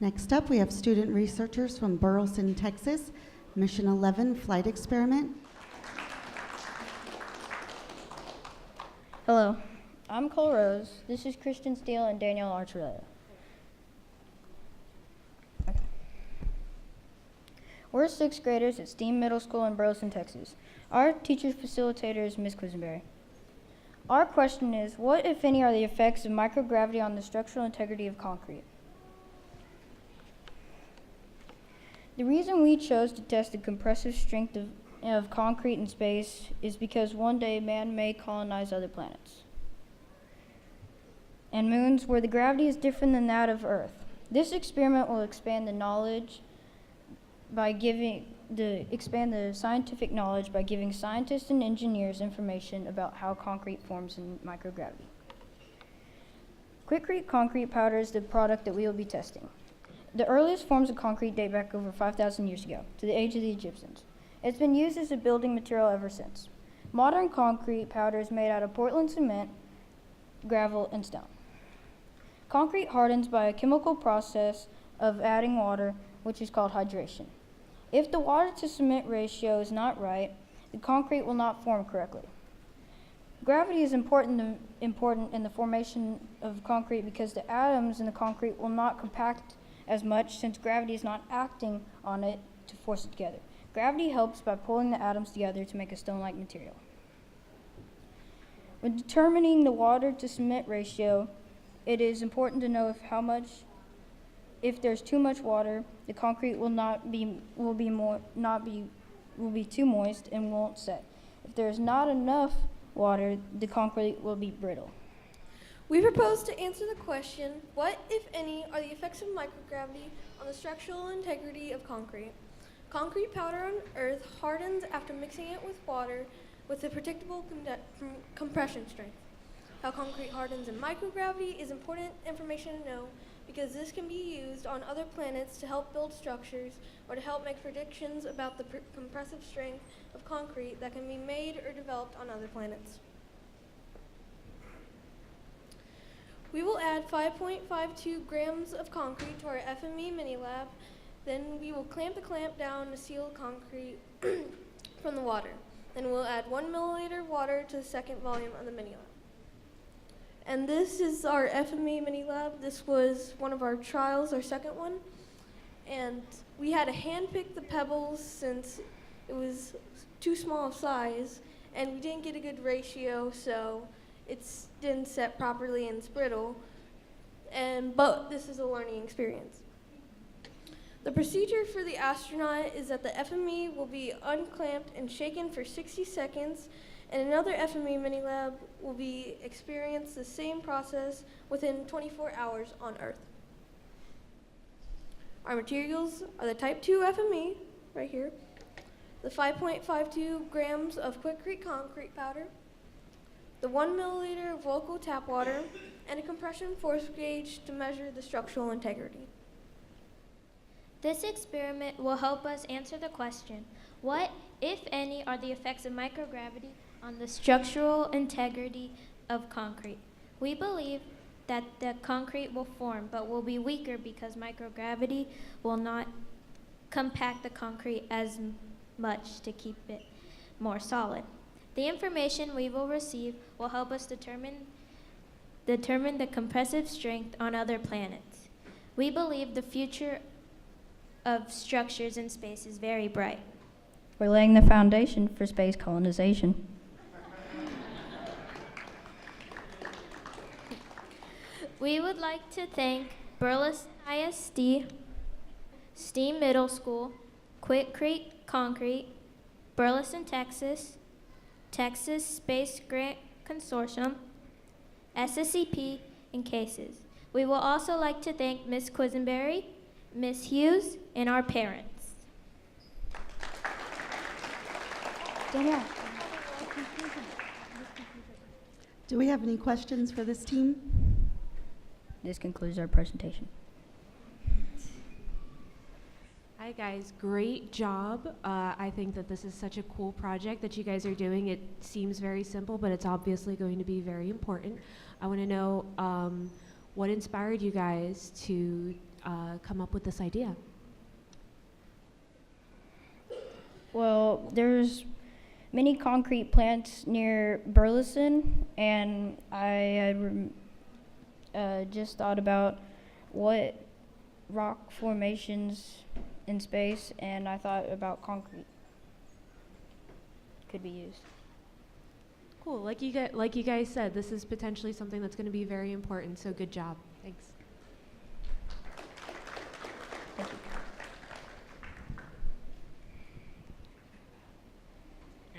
Next up, we have student researchers from Burleson, Texas, Mission 11 Flight Experiment. Hello, I'm Cole Rose. This is Christian Steele and Danielle Archuleta. Okay. We're sixth graders at STEAM Middle School in Burleson, Texas. Our teacher facilitator is Ms. Quisenberry. Our question is, what, if any, are the effects of microgravity on the structural integrity of concrete? The reason we chose to test the compressive strength of concrete in space is because one day man may colonize other planets and moons where the gravity is different than that of Earth. This experiment will expand the scientific knowledge by giving scientists and engineers information about how concrete forms in microgravity. Quikrete concrete powder is the product that we will be testing. The earliest forms of concrete date back over 5,000 years ago, to the age of the Egyptians. It's been used as a building material ever since. Modern concrete powder is made out of Portland cement, gravel, and stone. Concrete hardens by a chemical process of adding water, which is called hydration. If the water to cement ratio is not right, the concrete will not form correctly. Gravity is important in the formation of concrete because the atoms in the concrete will not compact as much since gravity is not acting on it to force it together. Gravity helps by pulling the atoms together to make a stone-like material. When determining the water to cement ratio, it is important to know if there's too much water, the concrete will be too moist and won't set. If there's not enough water, the concrete will be brittle. We propose to answer the question, what, if any, are the effects of microgravity on the structural integrity of concrete? Concrete powder on Earth hardens after mixing it with water with a predictable compression strength. How concrete hardens in microgravity is important information to know because this can be used on other planets to help build structures or to help make predictions about the compressive strength of concrete that can be made or developed on other planets. We will add 5.52 grams of concrete to our FME mini lab. Then we will clamp the clamp down to seal concrete from the water. Then we'll add 1 milliliter water to the second volume of the mini lab. And this is our FME mini lab. This was one of our trials, our second one. And we had to handpick the pebbles since it was too small of size, and we didn't get a good ratio, so it didn't set properly and it's brittle. But this is a learning experience. The procedure for the astronaut is that the FME will be unclamped and shaken for 60 seconds, and another FME mini lab will experience the same process within 24 hours on Earth. Our materials are the type 2 FME, right here, the 5.52 grams of Quikrete concrete powder, the 1 milliliter of local tap water, and a compression force gauge to measure the structural integrity. This experiment will help us answer the question, what, if any, are the effects of microgravity on the structural integrity of concrete? We believe that the concrete will form, but will be weaker because microgravity will not compact the concrete as much to keep it more solid. The information we will receive will help us determine the compressive strength on other planets. We believe the future of structures in space is very bright. We're laying the foundation for space colonization. We would like to thank Burleson ISD, STEAM Middle School, Quikrete Concrete, Burleson, Texas, Texas Space Grant Consortium, SSEP, and CASES. We will also like to thank Ms. Quisenberry, Ms. Hughes, and our parents. Danielle. Do we have any questions for this team? This concludes our presentation. Hi guys, great job. I think that this is such a cool project that you guys are doing. It seems very simple, but it's obviously going to be very important. I want to know what inspired you guys to come up with this idea? Well, there's many concrete plants near Burleson, and I had just thought about what rock formations in space, and I thought about concrete could be used. Cool. Like you guys said, this is potentially something that's going to be very important. So good job. Thanks. Thank you.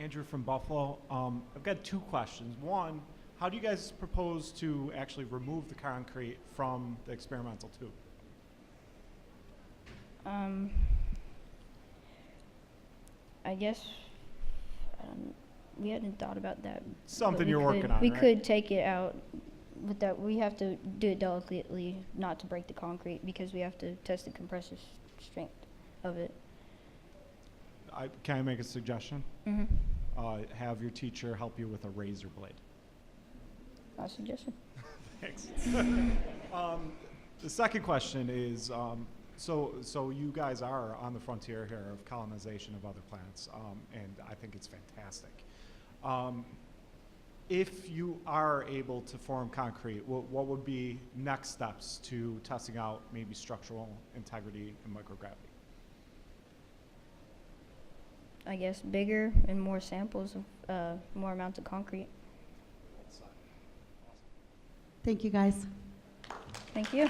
Andrew from Buffalo. I've got two questions. One, how do you guys propose to actually remove the concrete from the experimental tube? I guess we hadn't thought about that. Something but we you're working could- on, We right? could take it out, but that we have to do it delicately, not to break the concrete, because we have to test the compressive strength of it. Can I make a suggestion? Mm-hmm. Have your teacher help you with a razor blade. My suggestion. Thanks. The second question is, so you guys are on the frontier here of colonization of other planets, and I think it's fantastic. If you are able to form concrete, what would be next steps to testing out maybe structural integrity and microgravity? I guess bigger and more samples of more amounts of concrete. Thank you, guys. Thank you.